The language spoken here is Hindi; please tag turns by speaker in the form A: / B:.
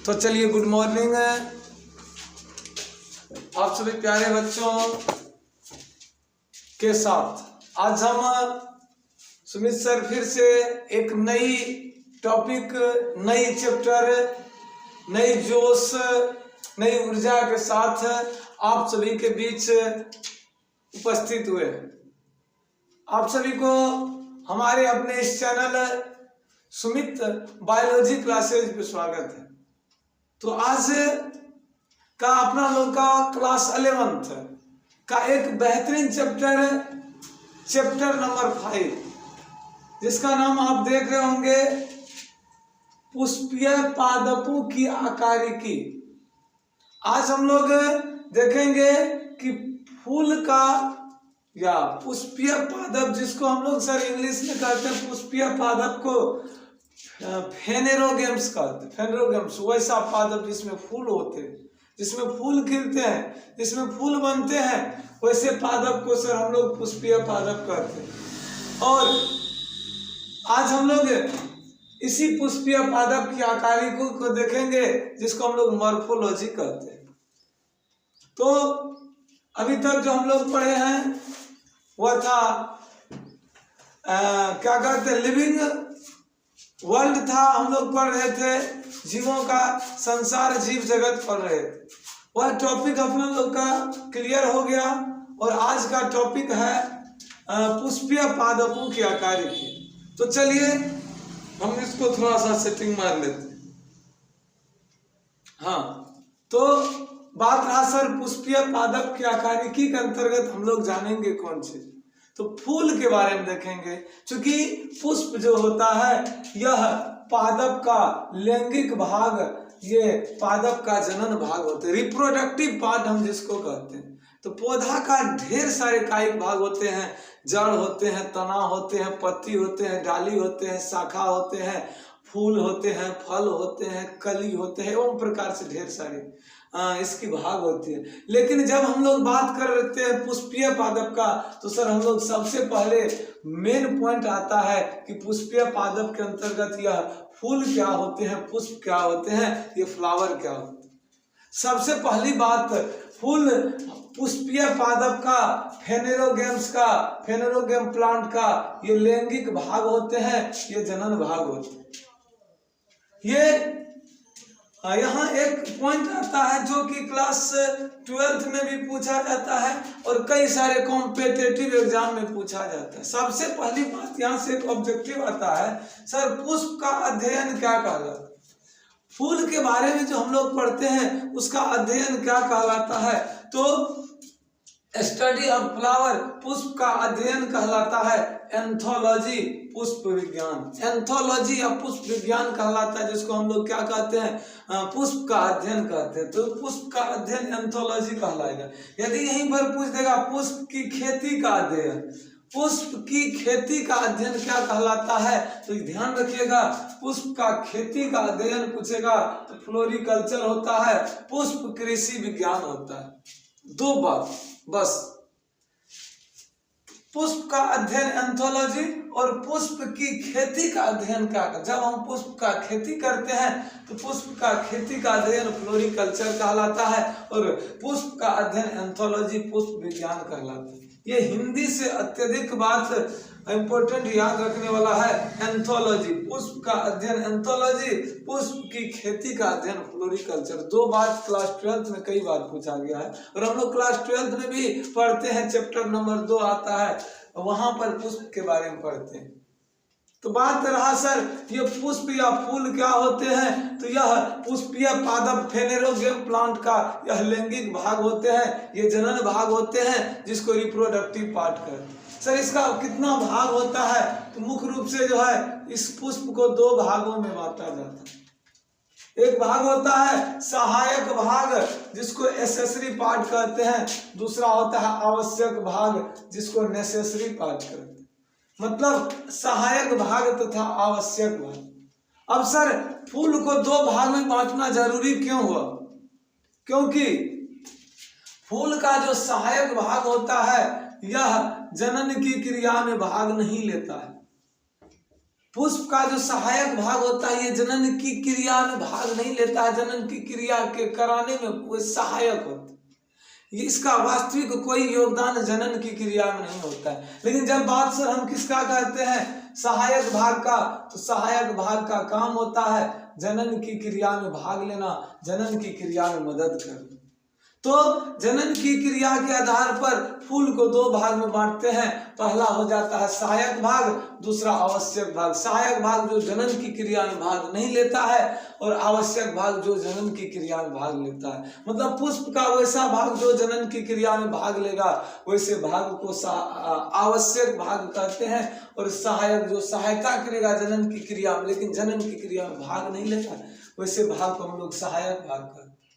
A: तो चलिए, गुड मॉर्निंग आप सभी प्यारे बच्चों के साथ आज हम सुमित सर फिर से एक नई टॉपिक, नई चैप्टर, नई जोश, नई ऊर्जा के साथ आप सभी के बीच उपस्थित हुए। आप सभी को हमारे अपने इस चैनल सुमित बायोलॉजी क्लासेज पे स्वागत है। तो आज का अपना लोग का क्लास 11th का एक बेहतरीन चैप्टर नंबर 5, जिसका नाम आप देख रहे होंगे पुष्पीय पादपों की आकारिकी। आज हम लोग देखेंगे कि फूल का या पुष्पीय पादप, जिसको हम लोग सर इंग्लिश में कहते हैं पुष्पीय पादप को फेनेरोगेम्स कहते हैं। फेनेरोगेम्स वैसा पादप जिसमें फूल होते हैं, जिसमें फूल खिलते हैं, जिसमें फूल बनते हैं, वैसे पादप को सर हम लोग पुष्पीय पादप कहते हैं। और आज हम लोग इसी पुष्पीय पादप की आकारिकी को देखेंगे, जिसको हम लोग मॉर्फोलॉजी कहते हैं। तो अभी तक जो हम लोग पढ़े हैं वह था क्या कहते हैं, लिविंग वर्ल्ड था। हम लोग पढ़ रहे थे जीवों का संसार, जीव जगत पढ़ रहे थे। वह टॉपिक अपना लोग का क्लियर हो गया। और आज का टॉपिक है पुष्पीय पादपों की आकारिकी। तो चलिए हम इसको थोड़ा सा सेटिंग मार लेते हैं। हाँ, तो बात रहा सर पुष्पीय पादप की आकारिकी के अंतर्गत हम लोग जानेंगे कौन चीज। तो फूल के बारे में देखेंगे, क्योंकि पुष्प जो होता है यह पादप का लैंगिक भाग, ये पादप का जनन भाग होते हैं, रिप्रोडक्टिव पार्ट हम जिसको कहते हैं। तो पौधा का ढेर सारे कायिक भाग होते हैं, जड़ होते हैं, तना होते हैं, पत्ती होते हैं, डाली होते हैं, शाखा होते हैं, फूल होते हैं, फल होते हैं, कली होते हैं, एवं प्रकार से ढेर सारे इसकी भाग होती है। लेकिन जब हम लोग बात कर रहे हैं पुष्पीय पादप का, तो सर हम लोग सबसे पहले मेन पॉइंट आता है कि पुष्पीय पादप के अंतर्गत यह फूल क्या होते हैं, पुष्प क्या होते हैं, ये फ्लावर क्या होते हैं। सबसे पहली बात, फूल पुष्पीय पादप का, फेनेरोगेम प्लांट का ये लैंगिक भाग होते हैं, ये जनन भाग होते हैं। ये यहाँ एक पॉइंट आता है जो कि क्लास 12th में भी पूछा जाता है और कई सारे कॉम्पिटिटिव एग्जाम में पूछा जाता है। सबसे पहली बात यहाँ से एक ऑब्जेक्टिव आता है, सर पुष्प का अध्ययन क्या कहलाता है। फूल के बारे में जो हम लोग पढ़ते हैं उसका अध्ययन क्या कहलाता है। तो स्टडी ऑफ फ्लावर, पुष्प का अध्ययन कहलाता है एंथोलॉजी, पुष्प विज्ञान। एंथोलॉजी या पुष्प विज्ञान कहलाता है, जिसको हम लोग क्या कहते हैं, पुष्प का अध्ययन कहते हैं। तो पुष्प का अध्ययन एंथोलॉजी कहलाएगा। यदि यहीं पर पूछ देगा पुष्प की खेती का अध्ययन, पुष्प की खेती का अध्ययन क्या कहलाता है, तो ध्यान रखिएगा, पुष्प का खेती का अध्ययन पूछेगा तो फ्लोरिकल्चर होता है, पुष्प कृषि विज्ञान होता है। दो बात बस, पुष्प का अध्ययन एंथोलॉजी और पुष्प की खेती का अध्ययन क्या कर। जब हम पुष्प का खेती करते हैं तो पुष्प का खेती का अध्ययन फ्लोरिकल्चर कहलाता है और पुष्प का अध्ययन एंथोलॉजी, पुष्प विज्ञान कहलाता है। ये हिंदी से अत्यधिक बात इंपॉर्टेंट याद रखने वाला है। एंथोलॉजी, पुष्प का अध्ययन एंथोलॉजी, पुष्प की खेती का अध्ययन फ्लोरिकल्चर। दो बात क्लास 12th में कई बार पूछा गया है और हम लोग क्लास 12th में भी पढ़ते हैं, चैप्टर नंबर 2 आता है, वहां पर पुष्प के बारे में पढ़ते हैं। तो बात रहा सर ये पुष्प या फूल क्या होते हैं, तो यह पुष्पीय पादप फेनेरोगेम प्लांट का यह लैंगिक भाग होते हैं, ये जनन भाग होते हैं, जिसको रिप्रोडक्टिव पार्ट कहते हैं। सर इसका कितना भाग होता है, तो मुख्य रूप से जो है इस पुष्प को 2 भागों में बांटा जाता है। एक भाग होता है सहायक भाग, जिसको एसेसरी पार्ट कहते हैं, दूसरा होता है आवश्यक भाग, जिसको नेसेसरी पार्ट कहते हैं। मतलब सहायक भाग तथा आवश्यक भाग। अब सर फूल को 2 भाग में बांटना जरूरी क्यों हुआ, क्योंकि फूल का जो सहायक भाग होता है यह जनन की क्रिया में भाग नहीं लेता है। पुष्प का जो सहायक भाग होता है ये जनन की क्रिया में भाग नहीं लेता है, जनन की क्रिया के कराने में वो सहायक होता है, ये इसका वास्तविक कोई योगदान जनन की क्रिया में नहीं होता है। लेकिन जब बात सर हम किसका कहते हैं, सहायक भाग का, तो सहायक भाग का काम होता है जनन की क्रिया में भाग लेना, जनन की क्रिया में मदद करना। तो जनन की क्रिया के आधार पर फूल को दो भाग में बांटते हैं, पहला हो जाता है सहायक भाग, दूसरा आवश्यक भाग। सहायक भाग जो जनन की क्रिया में भाग नहीं लेता है और आवश्यक भाग जो जनन की क्रिया में भाग लेता है। मतलब पुष्प का वैसा भाग जो जनन की क्रिया में भाग लेगा वैसे भाग को आवश्यक भाग कहते हैं, और सहायक जो सहायता करेगा जनन की क्रिया में लेकिन जनन की क्रिया में भाग नहीं लेता वैसे भाग को हम लोग सहायक भाग कहते हैं।